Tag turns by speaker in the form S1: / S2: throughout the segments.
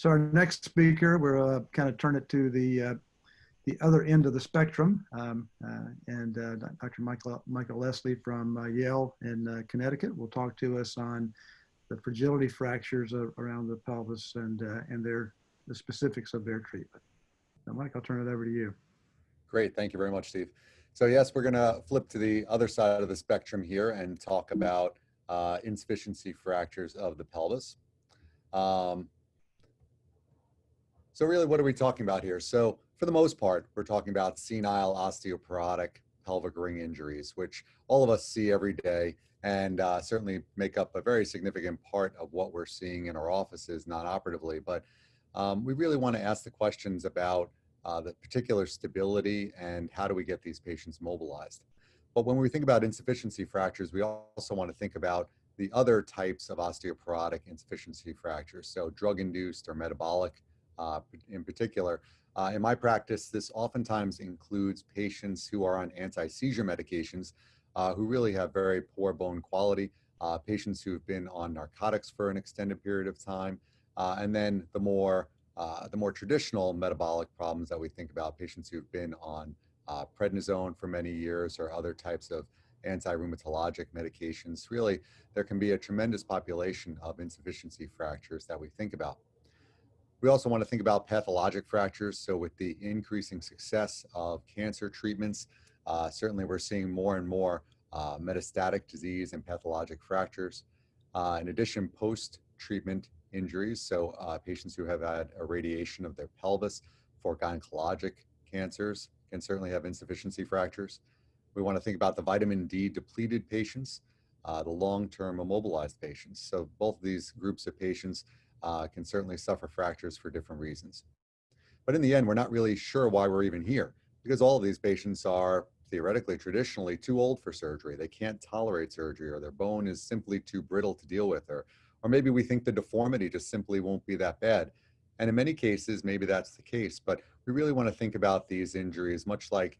S1: So our next speaker, we're kind of turn it to the other end of the spectrum, Dr. Michael Leslie from Yale in Connecticut will talk to us on the fragility fractures around the pelvis and the specifics of their treatment. So Mike, I'll turn it over to you.
S2: Great, thank you very much, Steve. So yes, we're gonna flip to the other side of the spectrum here and talk about insufficiency fractures of the pelvis. So really, what are we talking about here? So for the most part, we're talking about senile osteoporotic pelvic ring injuries, which all of us see every day and certainly make up a very significant part of what we're seeing in our offices non-operatively. But we really want to ask the questions about the particular stability and how do we get these patients mobilized. But when we think about insufficiency fractures, we also want to think about the other types of osteoporotic insufficiency fractures, so drug-induced or metabolic in particular. In my practice, this oftentimes includes patients who are on anti-seizure medications who really have very poor bone quality, patients who've been on narcotics for an extended period of time, and then the more traditional metabolic problems that we think about, patients who've been on prednisone for many years or other types of anti-rheumatologic medications. Really, there can be a tremendous population of insufficiency fractures that we think about. We also want to think about pathologic fractures. So with the increasing success of cancer treatments, certainly we're seeing more and more metastatic disease and pathologic fractures. In addition, post-treatment injuries, so patients who have had irradiation of their pelvis for gynecologic cancers can certainly have insufficiency fractures. We want to think about the vitamin D depleted patients, the long-term immobilized patients. So both of these groups of patients can certainly suffer fractures for different reasons. But in the end, we're not really sure why we're even here, because all of these patients are theoretically, traditionally too old for surgery. They can't tolerate surgery, or their bone is simply too brittle to deal with, or maybe we think the deformity just simply won't be that bad. And in many cases, maybe that's the case, but we really want to think about these injuries, much like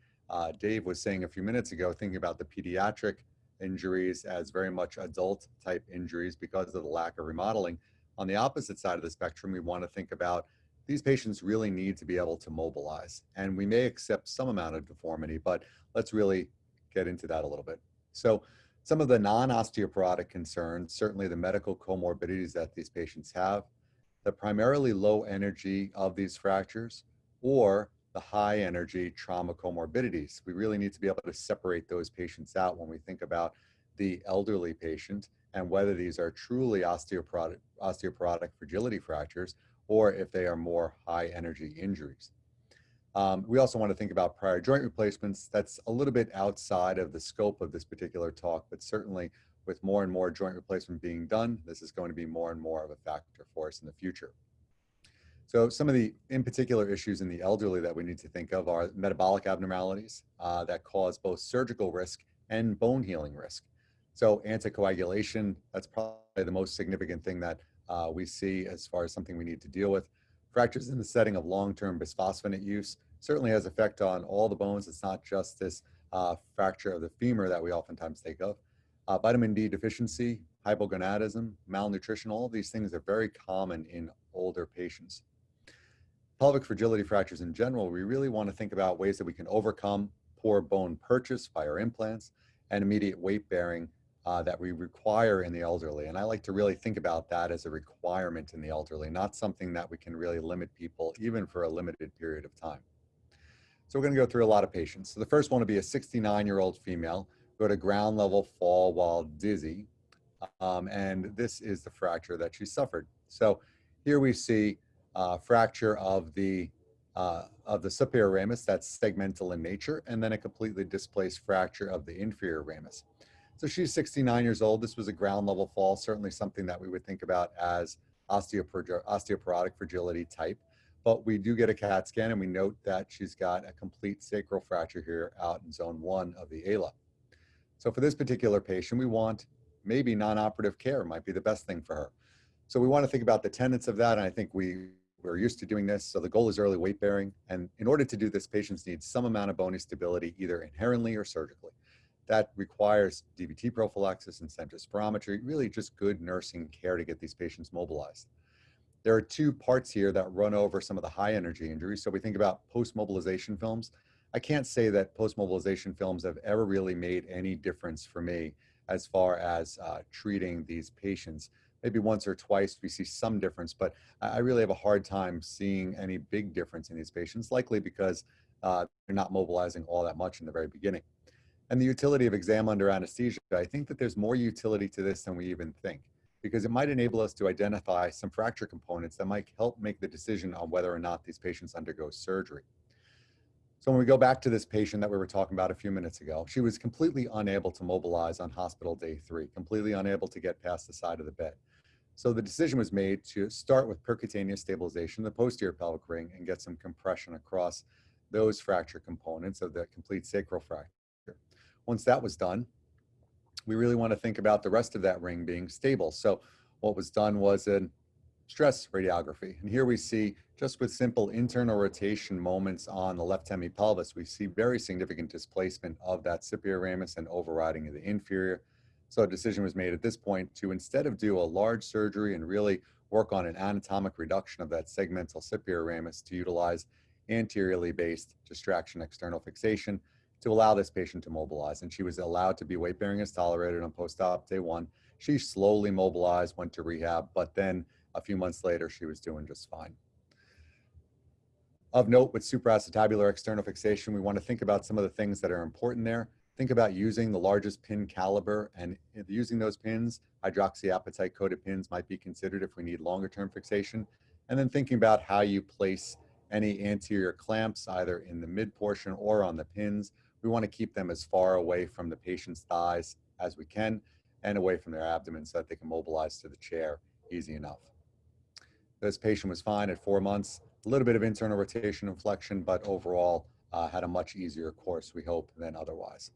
S2: Dave was saying a few minutes ago, thinking about the pediatric injuries as very much adult type injuries because of the lack of remodeling. On the opposite side of the spectrum, we want to think about these patients really need to be able to mobilize. And we may accept some amount of deformity, but let's really get into that a little bit. So some of the non-osteoporotic concerns, certainly the medical comorbidities that these patients have, the primarily low energy of these fractures, or the high energy trauma comorbidities. We really need to be able to separate those patients out when we think about the elderly patient and whether these are truly osteoporotic fragility fractures or if they are more high energy injuries. We also want to think about prior joint replacements. That's a little bit outside of the scope of this particular talk, but certainly with more and more joint replacement being done, this is going to be more and more of a factor for us in the future. So some of the, in particular, issues in the elderly that we need to think of are metabolic abnormalities that cause both surgical risk and bone healing risk. So anticoagulation, that's probably the most significant thing that we see as far as something we need to deal with. Fractures in the setting of long-term bisphosphonate use certainly has effect on all the bones. It's not just this fracture of the femur that we oftentimes think of. Vitamin D deficiency, hypogonadism, malnutrition, all of these things are very common in older patients. Pelvic fragility fractures in general, we really want to think about ways that we can overcome poor bone purchase via implants and immediate weight bearing that we require in the elderly. And I like to really think about that as a requirement in the elderly, not something that we can really limit people even for a limited period of time. So we're going to go through a lot of patients. So the first one will be a 69-year-old female who had a ground level fall while dizzy. And this is the fracture that she suffered. So here we see fracture of the superior ramus, that's segmental in nature, and then a completely displaced fracture of the inferior ramus. So she's 69 years old. This was a ground level fall, certainly something that we would think about as osteoporotic fragility type. But we do get a CAT scan and we note that she's got a complete sacral fracture here out in zone 1 of the ala. So for this particular patient, we want maybe non-operative care might be the best thing for her. So we want to think about the tenets of that, and I think we're used to doing this. So the goal is early weight bearing, and in order to do this, patients need some amount of bony stability, either inherently or surgically. That requires DVT prophylaxis and central spirometry, really just good nursing care to get these patients mobilized. There are two parts here that run over some of the high energy injuries. So we think about post-mobilization films. I can't say that post-mobilization films have ever really made any difference for me as far as treating these patients. Maybe once or twice we see some difference, but I really have a hard time seeing any big difference in these patients, likely because they're not mobilizing all that much in the very beginning. And the utility of exam under anesthesia, I think that there's more utility to this than we even think, because it might enable us to identify some fracture components that might help make the decision on whether or not these patients undergo surgery. So when we go back to this patient that we were talking about a few minutes ago, she was completely unable to mobilize on hospital day 3, completely unable to get past the side of the bed. So the decision was made to start with percutaneous stabilization, the posterior pelvic ring, and get some compression across those fracture components of the complete sacral fracture. Once that was done, we really want to think about the rest of that ring being stable. So what was done was a stress radiography. And here we see, just with simple internal rotation moments on the left hemipelvis, we see very significant displacement of that superior ramus and overriding of the inferior. So a decision was made at this point to, instead of do a large surgery and really work on an anatomic reduction of that segmental superior ramus, to utilize anteriorly based distraction external fixation to allow this patient to mobilize. And she was allowed to be weight bearing as tolerated on post-op day 1. She slowly mobilized, went to rehab, but then a few months later, she was doing just fine. Of note, with supracetabular external fixation, we want to think about some of the things that are important there. Think about using the largest pin caliber, and using those pins, hydroxyapatite coated pins might be considered if we need longer term fixation. And then thinking about how you place any anterior clamps, either in the mid portion or on the pins. We want to keep them as far away from the patient's thighs as we can and away from their abdomen so that they can mobilize to the chair easy enough. This patient was fine at 4 months, a little bit of internal rotation and flexion, but overall had a much easier course, we hope, than otherwise.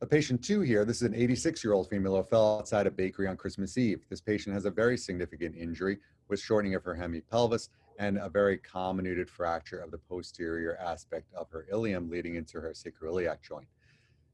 S2: A patient 2 here, this is an 86-year-old female who fell outside a bakery on Christmas Eve. This patient has a very significant injury with shortening of her hemipelvis and a very comminuted fracture of the posterior aspect of her ilium leading into her sacroiliac joint.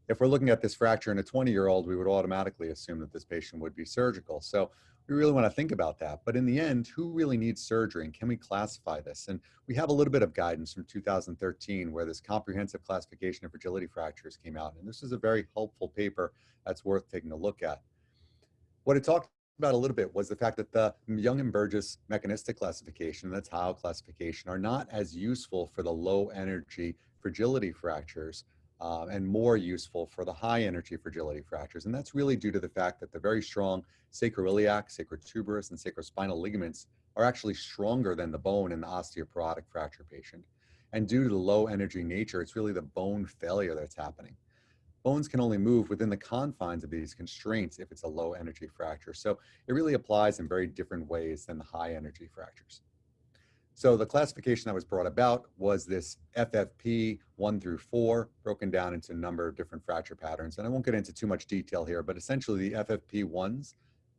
S2: If we're looking at this fracture in a 20-year-old, we would automatically assume that this patient would be surgical. So we really want to think about that. But in the end, who really needs surgery, and can we classify this? And we have a little bit of guidance from 2013 where this comprehensive classification of fragility fractures came out. And this is a very helpful paper that's worth taking a look at. What it talked about a little bit was the fact that the Young and Burgess mechanistic classification and the tile classification are not as useful for the low energy fragility fractures and more useful for the high energy fragility fractures. And that's really due to the fact that the very strong sacroiliac, sacrotuberous, and sacrospinal ligaments are actually stronger than the bone in the osteoporotic fracture patient. And due to the low energy nature, it's really the bone failure that's happening. Bones can only move within the confines of these constraints if it's a low energy fracture. So it really applies in very different ways than the high energy fractures. So the classification that was brought about was this FFP 1 through 4, broken down into a number of different fracture patterns. And I won't get into too much detail here, but essentially the FFP 1s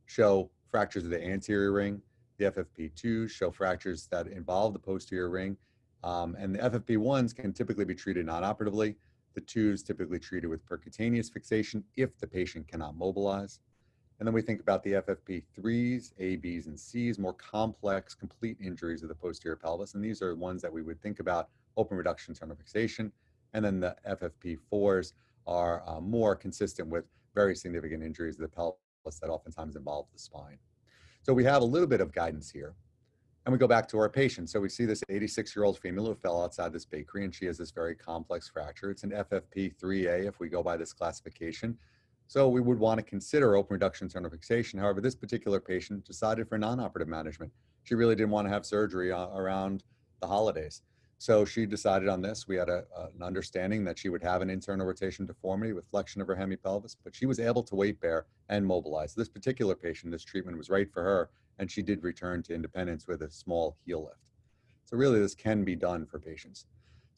S2: show fractures of the anterior ring. The FFP 2s show fractures that involve the posterior ring. And the FFP 1s can typically be treated non-operatively. The 2s typically treated with percutaneous fixation if the patient cannot mobilize. And then we think about the FFP3s, A, Bs, and Cs, more complex, complete injuries of the posterior pelvis. And these are ones that we would think about open reduction internal fixation. And then the FFP4s are more consistent with very significant injuries of the pelvis that oftentimes involve the spine. So we have a little bit of guidance here. And we go back to our patient. So we see this 86-year-old female who fell outside this bakery, and she has this very complex fracture. It's an FFP3A if we go by this classification. So we would want to consider open reduction internal fixation. However, this particular patient decided for non-operative management. She really didn't want to have surgery around the holidays. So she decided on this. We had an understanding that she would have an internal rotation deformity with flexion of her hemipelvis, but she was able to weight bear and mobilize. This particular patient, this treatment was right for her, and she did return to independence with a small heel lift. So really this can be done for patients.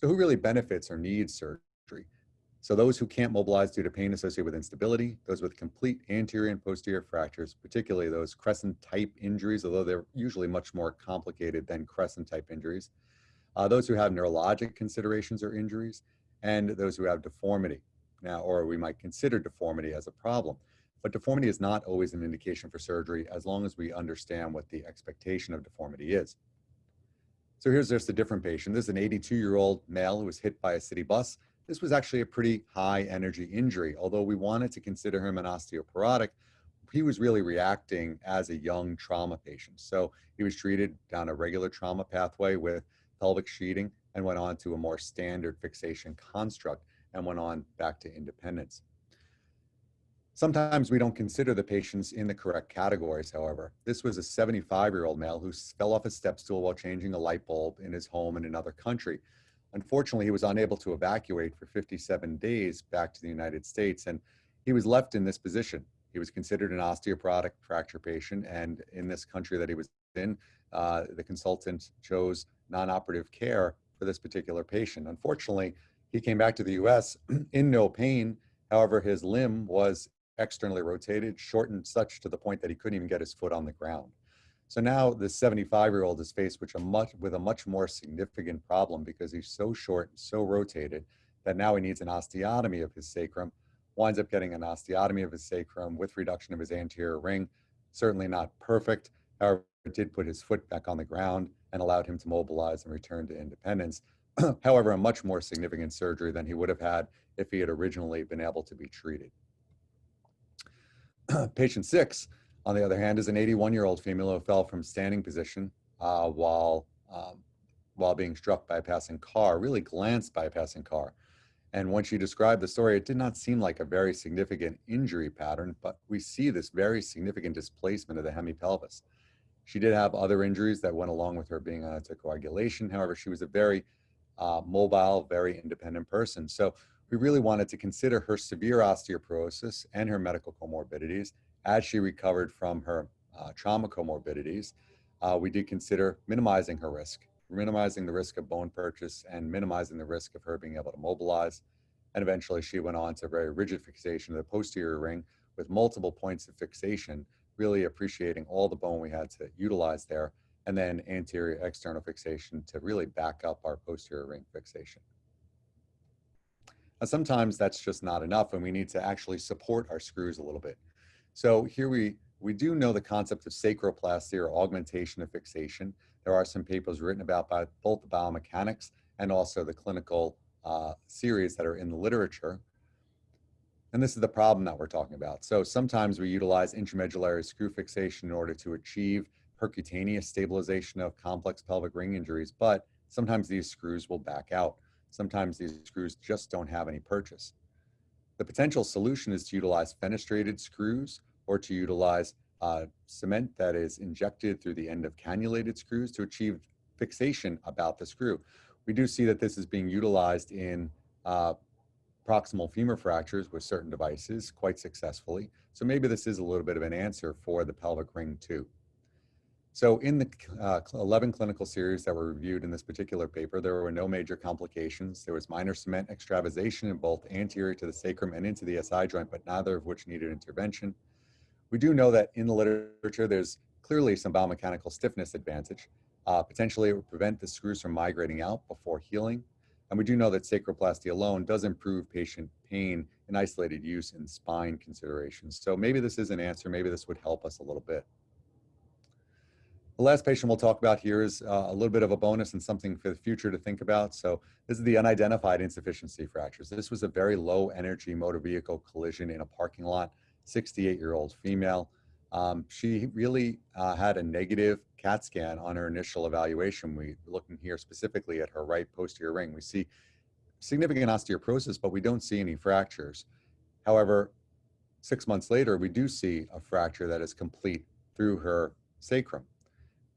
S2: So who really benefits or needs surgery? So those who can't mobilize due to pain associated with instability, those with complete anterior and posterior fractures, particularly those crescent type injuries, although they're usually much more complicated than crescent type injuries, those who have neurologic considerations or injuries, and those who have deformity. Now, or we might consider deformity as a problem. But deformity is not always an indication for surgery as long as we understand what the expectation of deformity is. So here's just a different patient. This is an 82-year-old male who was hit by a city bus. This was actually a pretty high energy injury. Although we wanted to consider him an osteoporotic, he was really reacting as a young trauma patient. So he was treated down a regular trauma pathway with pelvic sheeting and went on to a more standard fixation construct and went on back to independence. Sometimes we don't consider the patients in the correct categories, however. This was a 75-year-old male who fell off a step stool while changing a light bulb in his home in another country. Unfortunately, he was unable to evacuate for 57 days back to the United States, and he was left in this position. He was considered an osteoporotic fracture patient, and in this country that he was in, the consultant chose non-operative care for this particular patient. Unfortunately, he came back to the US in no pain. However, his limb was externally rotated, shortened such to the point that he couldn't even get his foot on the ground. So now the 75-year-old is faced with a much more significant problem because he's so short and so rotated that now he needs an osteotomy of his sacrum, winds up getting an osteotomy of his sacrum with reduction of his anterior ring. Certainly not perfect. However, it did put his foot back on the ground and allowed him to mobilize and return to independence. However, a much more significant surgery than he would have had if he had originally been able to be treated. Patient 6, on the other hand, is an 81-year-old female who fell from standing position while being struck by a passing car, really glanced by a passing car. And when she described the story, it did not seem like a very significant injury pattern, but we see this very significant displacement of the hemipelvis. She did have other injuries that went along with her being on anticoagulation. However, she was a very mobile, very independent person. So we really wanted to consider her severe osteoporosis and her medical comorbidities as she recovered from her trauma comorbidities. We did consider minimizing her risk, minimizing the risk of bone purchase and minimizing the risk of her being able to mobilize. And eventually she went on to very rigid fixation of the posterior ring with multiple points of fixation, really appreciating all the bone we had to utilize there, and then anterior external fixation to really back up our posterior ring fixation. Now, sometimes that's just not enough and we need to actually support our screws a little bit. So here we do know the concept of sacroplasty or augmentation of fixation. There are some papers written about by both the biomechanics and also the clinical series that are in the literature. And this is the problem that we're talking about. So sometimes we utilize intramedullary screw fixation in order to achieve percutaneous stabilization of complex pelvic ring injuries, but sometimes these screws will back out. Sometimes these screws just don't have any purchase. The potential solution is to utilize fenestrated screws or to utilize cement that is injected through the end of cannulated screws to achieve fixation about the screw. We do see that this is being utilized in proximal femur fractures with certain devices quite successfully. So maybe this is a little bit of an answer for the pelvic ring too. So in the 11 clinical series that were reviewed in this particular paper, there were no major complications. There was minor cement extravasation in both anterior to the sacrum and into the SI joint, but neither of which needed intervention. We do know that in the literature, there's clearly some biomechanical stiffness advantage. Potentially, it would prevent the screws from migrating out before healing. And we do know that sacroplasty alone does improve patient pain in isolated use in spine considerations. So maybe this is an answer. Maybe this would help us a little bit. The last patient we'll talk about here is a little bit of a bonus and something for the future to think about. So this is the unidentified insufficiency fractures. This was a very low energy motor vehicle collision in a parking lot, 68-year-old female. She really had a negative CAT scan on her initial evaluation. We're looking here specifically at her right posterior ring. We see significant osteoporosis, but we don't see any fractures. However, 6 months later, we do see a fracture that is complete through her sacrum.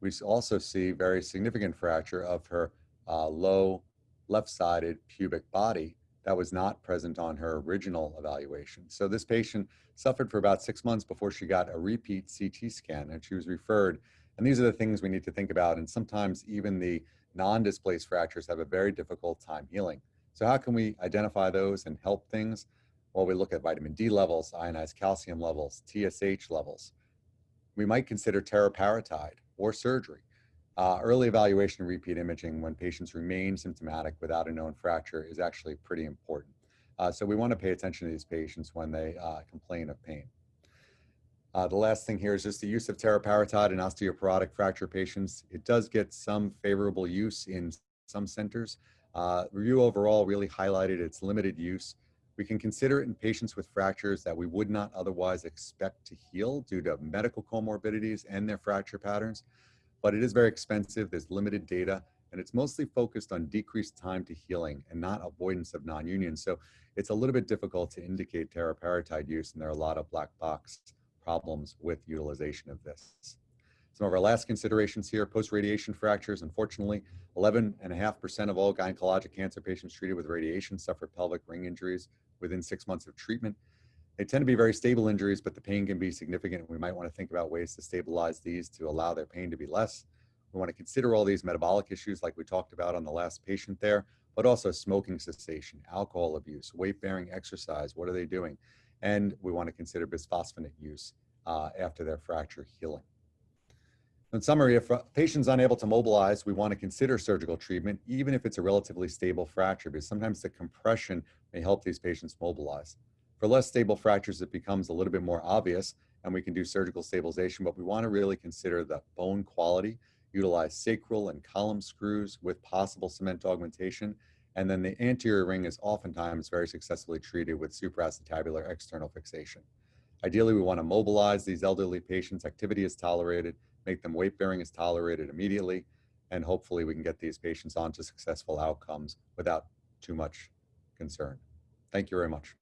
S2: We also see very significant fracture of her low left-sided pubic body that was not present on her original evaluation. So this patient suffered for about 6 months before she got a repeat CT scan and she was referred. And these are the things we need to think about. And sometimes even the non-displaced fractures have a very difficult time healing. So how can we identify those and help things? Well, we look at vitamin D levels, ionized calcium levels, TSH levels. We might consider teriparatide or surgery. Early evaluation and repeat imaging when patients remain symptomatic without a known fracture is actually pretty important. So we want to pay attention to these patients when they complain of pain. The last thing here is just the use of teriparatide in osteoporotic fracture patients. It does get some favorable use in some centers. Review overall really highlighted its limited use. We can consider it in patients with fractures that we would not otherwise expect to heal due to medical comorbidities and their fracture patterns, but it is very expensive. There's limited data, and it's mostly focused on decreased time to healing and not avoidance of non-union. So it's a little bit difficult to indicate teriparatide use, and there are a lot of black box problems with utilization of this. Some of our last considerations here, post-radiation fractures. Unfortunately, 11.5% of all gynecologic cancer patients treated with radiation suffer pelvic ring injuries within 6 months of treatment. They tend to be very stable injuries, but the pain can be significant. We might want to think about ways to stabilize these to allow their pain to be less. We want to consider all these metabolic issues like we talked about on the last patient there, but also smoking cessation, alcohol abuse, weight-bearing exercise, what are they doing? And we want to consider bisphosphonate use after their fracture healing. In summary, if a patient's unable to mobilize, we want to consider surgical treatment, even if it's a relatively stable fracture, because sometimes the compression may help these patients mobilize. For less stable fractures, it becomes a little bit more obvious, and we can do surgical stabilization, but we want to really consider the bone quality, utilize sacral and column screws with possible cement augmentation, and then the anterior ring is oftentimes very successfully treated with supracetabular external fixation. Ideally, we want to mobilize these elderly patients. Activity is tolerated, make them weight-bearing is tolerated immediately, and hopefully we can get these patients on to successful outcomes without too much concern. Thank you very much.